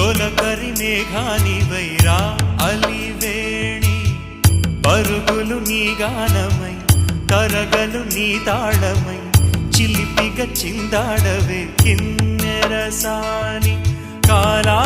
తొలకరి మేఘానివైరా అలివేణి పరుగులు నీ గానమై తరగలు నీ తాళమై చిలిపిగ చిందాడవే కిన్నెరసాని కాలా